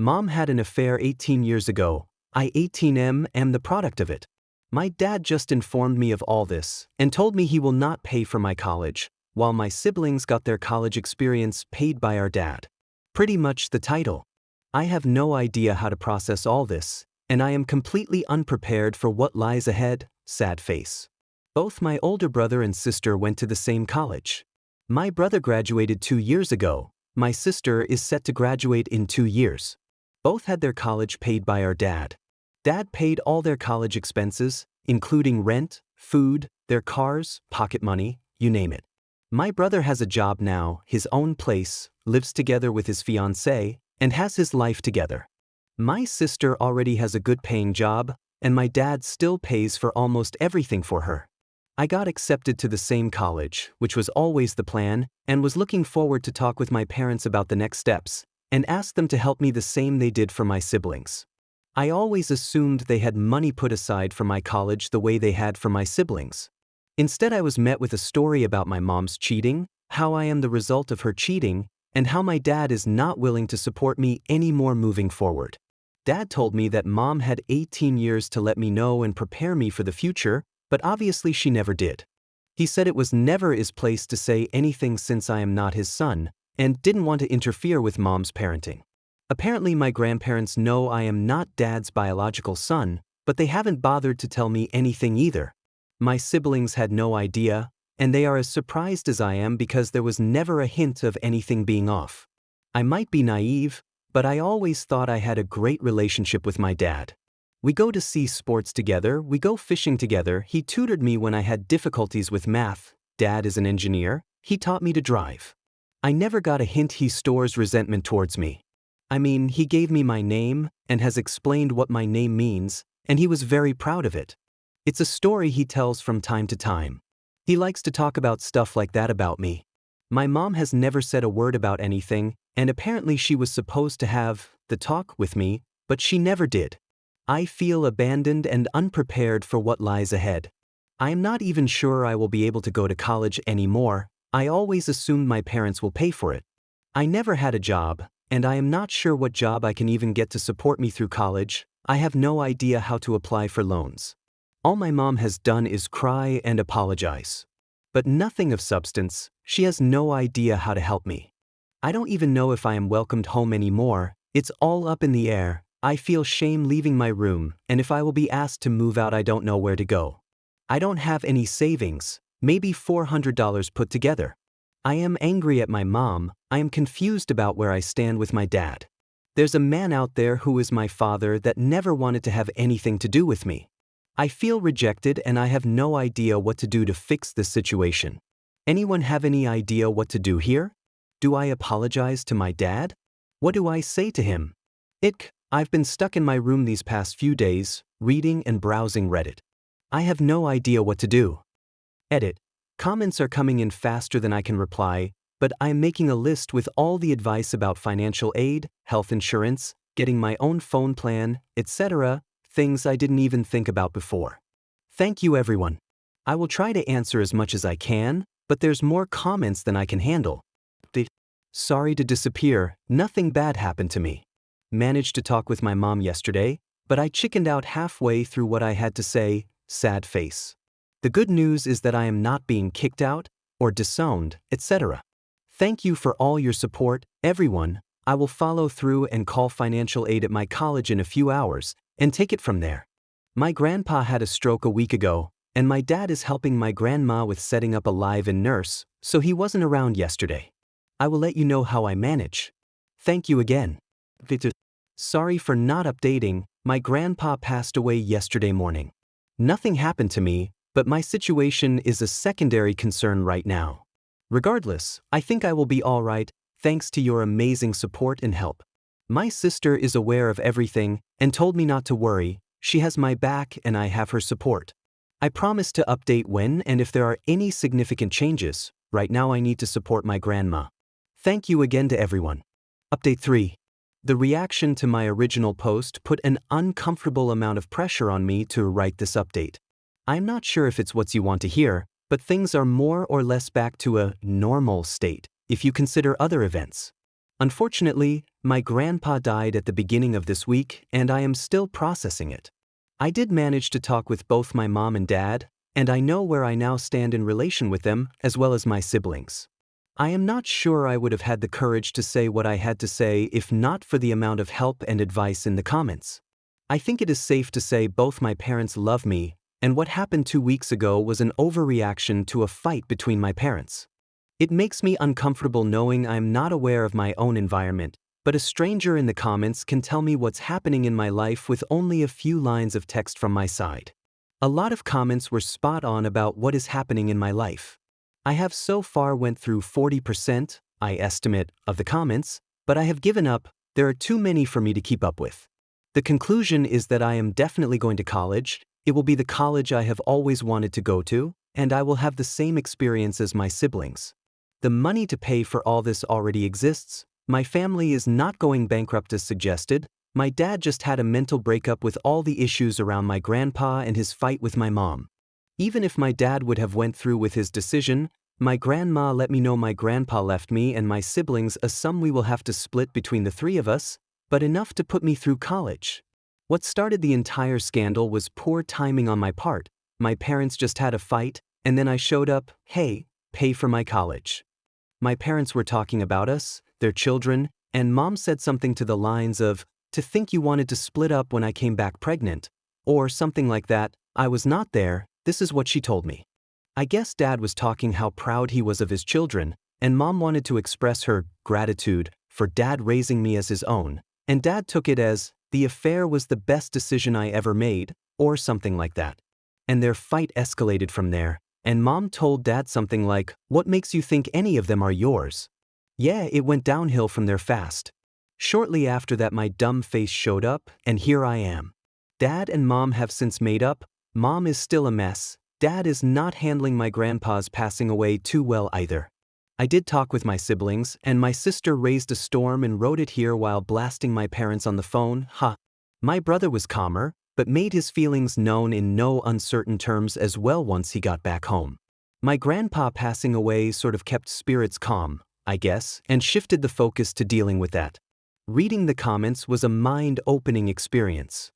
Mom had an affair 18 years ago. I 18 am the product of it. My dad just informed me of all this and told me he will not pay for my college, while my siblings got their college experience paid by our dad. Pretty much the title. I have no idea how to process all this, and I am completely unprepared for what lies ahead. Sad face. Both my older brother and sister went to the same college. My brother graduated 2 years ago. My sister is set to graduate in 2 years. Both had their college paid by our dad. Dad paid all their college expenses, including rent, food, their cars, pocket money, you name it. My brother has a job now, his own place, lives together with his fiancée, and has his life together. My sister already has a good-paying job, and my dad still pays for almost everything for her. I got accepted to the same college, which was always the plan, and was looking forward to talk with my parents about the next steps, and ask them to help me the same they did for my siblings. I always assumed they had money put aside for my college the way they had for my siblings. Instead, I was met with a story about my mom's cheating, how I am the result of her cheating, and how my dad is not willing to support me anymore moving forward. Dad told me that Mom had 18 years to let me know and prepare me for the future, but obviously she never did. He said it was never his place to say anything since I am not his son, and didn't want to interfere with Mom's parenting. Apparently my grandparents know I am not Dad's biological son, but they haven't bothered to tell me anything either. My siblings had no idea, and they are as surprised as I am because there was never a hint of anything being off. I might be naive, but I always thought I had a great relationship with my dad. We go to see sports together, we go fishing together, he tutored me when I had difficulties with math, Dad is an engineer, he taught me to drive. I never got a hint he stores resentment towards me. I mean, he gave me my name, and has explained what my name means, and he was very proud of it. It's a story he tells from time to time. He likes to talk about stuff like that about me. My mom has never said a word about anything, and apparently she was supposed to have the talk with me, but she never did. I feel abandoned and unprepared for what lies ahead. I am not even sure I will be able to go to college anymore. I always assumed my parents will pay for it. I never had a job, and I am not sure what job I can even get to support me through college. I have no idea how to apply for loans. All my mom has done is cry and apologize. But nothing of substance. She has no idea how to help me. I don't even know if I am welcomed home anymore. It's all up in the air. I feel shame leaving my room, and if I will be asked to move out, I don't know where to go. I don't have any savings, maybe $400 put together. I am angry at my mom. I am confused about where I stand with my dad. There's a man out there who is my father that never wanted to have anything to do with me. I feel rejected and I have no idea what to do to fix this situation. Anyone have any idea what to do here? Do I apologize to my dad? What do I say to him? I've been stuck in my room these past few days, reading and browsing Reddit. I have no idea what to do. Edit. Comments are coming in faster than I can reply, but I am making a list with all the advice about financial aid, health insurance, getting my own phone plan, etc., things I didn't even think about before. Thank you everyone. I will try to answer as much as I can, but there's more comments than I can handle. Sorry to disappear, nothing bad happened to me. Managed to talk with my mom yesterday, but I chickened out halfway through what I had to say, sad face. The good news is that I am not being kicked out, or disowned, etc. Thank you for all your support, everyone. I will follow through and call financial aid at my college in a few hours, and take it from there. My grandpa had a stroke a week ago, and my dad is helping my grandma with setting up a live-in nurse, so he wasn't around yesterday. I will let you know how I manage. Thank you again. Sorry for not updating, my grandpa passed away yesterday morning. Nothing happened to me, but my situation is a secondary concern right now. Regardless, I think I will be alright, thanks to your amazing support and help. My sister is aware of everything and told me not to worry. She has my back and I have her support. I promise to update when and if there are any significant changes. Right now I need to support my grandma. Thank you again to everyone. Update 3. The reaction to my original post put an uncomfortable amount of pressure on me to write this update. I'm not sure if it's what you want to hear, but things are more or less back to a normal state if you consider other events. Unfortunately, my grandpa died at the beginning of this week, and I am still processing it. I did manage to talk with both my mom and dad, and I know where I now stand in relation with them, as well as my siblings. I am not sure I would have had the courage to say what I had to say if not for the amount of help and advice in the comments. I think it is safe to say both my parents love me, and what happened 2 weeks ago was an overreaction to a fight between my parents. It makes me uncomfortable knowing I am not aware of my own environment, but a stranger in the comments can tell me what's happening in my life with only a few lines of text from my side. A lot of comments were spot on about what is happening in my life. I have so far went through 40%, I estimate, of the comments, but I have given up. There are too many for me to keep up with. The conclusion is that I am definitely going to college. It will be the college I have always wanted to go to, and I will have the same experience as my siblings. The money to pay for all this already exists. My family is not going bankrupt as suggested. My dad just had a mental breakup with all the issues around my grandpa and his fight with my mom. Even if my dad would have went through with his decision, my grandma let me know my grandpa left me and my siblings a sum we will have to split between the three of us, but enough to put me through college. What started the entire scandal was poor timing on my part. My parents just had a fight, and then I showed up, hey, pay for my college. My parents were talking about us, their children, and mom said something to the lines of, "To think you wanted to split up when I came back pregnant," or something like that. I was not there. This is what she told me. I guess dad was talking how proud he was of his children, and mom wanted to express her gratitude for dad raising me as his own, and dad took it as, the affair was the best decision I ever made, or something like that. And their fight escalated from there. And mom told dad something like, "What makes you think any of them are yours?" Yeah, it went downhill from there fast. Shortly after that my dumb face showed up, and here I am. Dad and mom have since made up. Mom is still a mess. Dad is not handling my grandpa's passing away too well either. I did talk with my siblings, and my sister raised a storm and wrote it here while blasting my parents on the phone. My brother was calmer, but made his feelings known in no uncertain terms as well once he got back home. My grandpa passing away sort of kept spirits calm, I guess, and shifted the focus to dealing with that. Reading the comments was a mind-opening experience.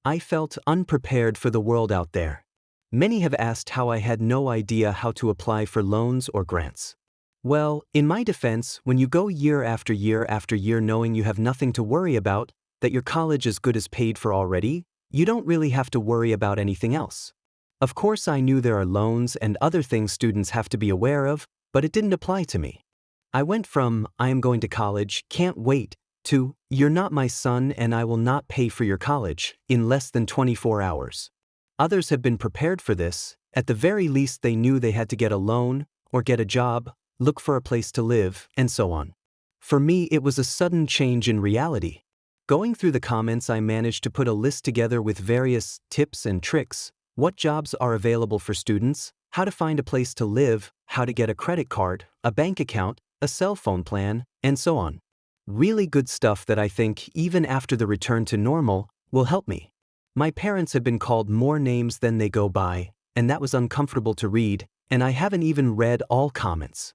I felt unprepared for the world out there. Many have asked how I had no idea how to apply for loans or grants. Well, in my defense, when you go year after year knowing you have nothing to worry about, that your college is good as paid for already, you don't really have to worry about anything else. Of course I knew there are loans and other things students have to be aware of, but it didn't apply to me. I went from, I am going to college, can't wait, to, you're not my son and I will not pay for your college, in less than 24 hours. Others have been prepared for this. At the very least they knew they had to get a loan, or get a job, look for a place to live, and so on. For me it was a sudden change in reality. Going through the comments I managed to put a list together with various tips and tricks, what jobs are available for students, how to find a place to live, how to get a credit card, a bank account, a cell phone plan, and so on. Really good stuff that I think, even after the return to normal, will help me. My parents have been called more names than they go by, and that was uncomfortable to read, and I haven't even read all comments.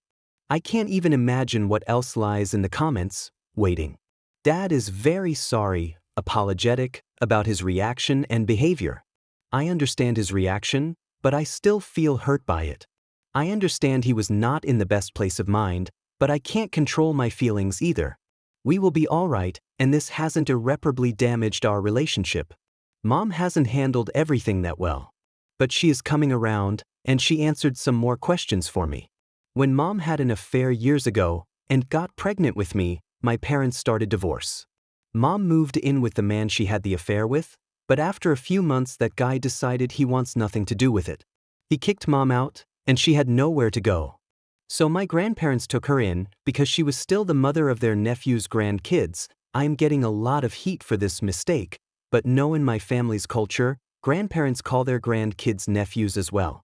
I can't even imagine what else lies in the comments, waiting. Dad is very sorry, apologetic, about his reaction and behavior. I understand his reaction, but I still feel hurt by it. I understand he was not in the best place of mind, but I can't control my feelings either. We will be all right, and this hasn't irreparably damaged our relationship. Mom hasn't handled everything that well. But she is coming around, and she answered some more questions for me. When Mom had an affair years ago, and got pregnant with me, my parents started divorce. Mom moved in with the man she had the affair with, but after a few months that guy decided he wants nothing to do with it. He kicked Mom out, and she had nowhere to go. So my grandparents took her in, because she was still the mother of their nephew's grandkids. I am getting a lot of heat for this mistake, but no, in my family's culture, grandparents call their grandkids nephews as well.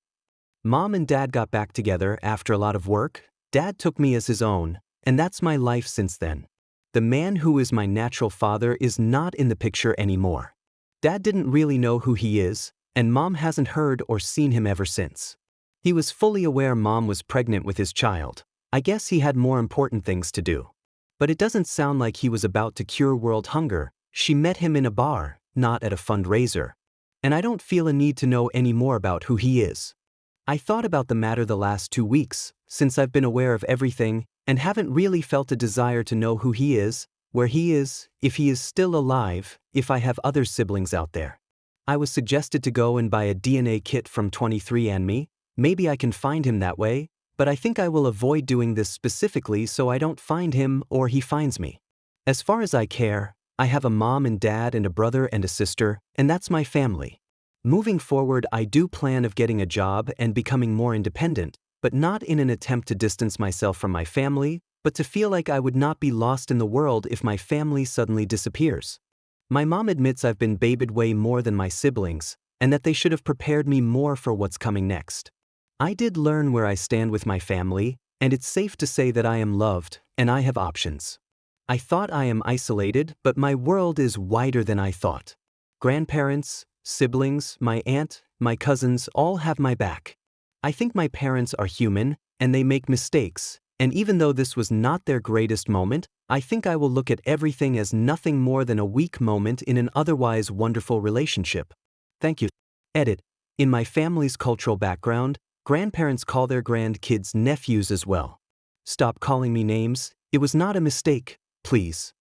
Mom and Dad got back together after a lot of work. Dad took me as his own, and that's my life since then. The man who is my natural father is not in the picture anymore. Dad didn't really know who he is, and Mom hasn't heard or seen him ever since. He was fully aware Mom was pregnant with his child. I guess he had more important things to do. But it doesn't sound like he was about to cure world hunger. She met him in a bar, not at a fundraiser. And I don't feel a need to know any more about who he is. I thought about the matter the last 2 weeks, since I've been aware of everything, and haven't really felt a desire to know who he is, where he is, if he is still alive, if I have other siblings out there. I was suggested to go and buy a DNA kit from 23andMe. Maybe I can find him that way, but I think I will avoid doing this specifically so I don't find him or he finds me. As far as I care, I have a mom and dad and a brother and a sister, and that's my family. Moving forward, I do plan of getting a job and becoming more independent, but not in an attempt to distance myself from my family, but to feel like I would not be lost in the world if my family suddenly disappears. My mom admits I've been babied way more than my siblings, and that they should have prepared me more for what's coming next. I did learn where I stand with my family, and it's safe to say that I am loved, and I have options. I thought I am isolated, but my world is wider than I thought. Grandparents, siblings, my aunt, my cousins all have my back. I think my parents are human, and they make mistakes, and even though this was not their greatest moment, I think I will look at everything as nothing more than a weak moment in an otherwise wonderful relationship. Thank you. Edit. In my family's cultural background, grandparents call their grandkids nephews as well. Stop calling me names, it was not a mistake, please.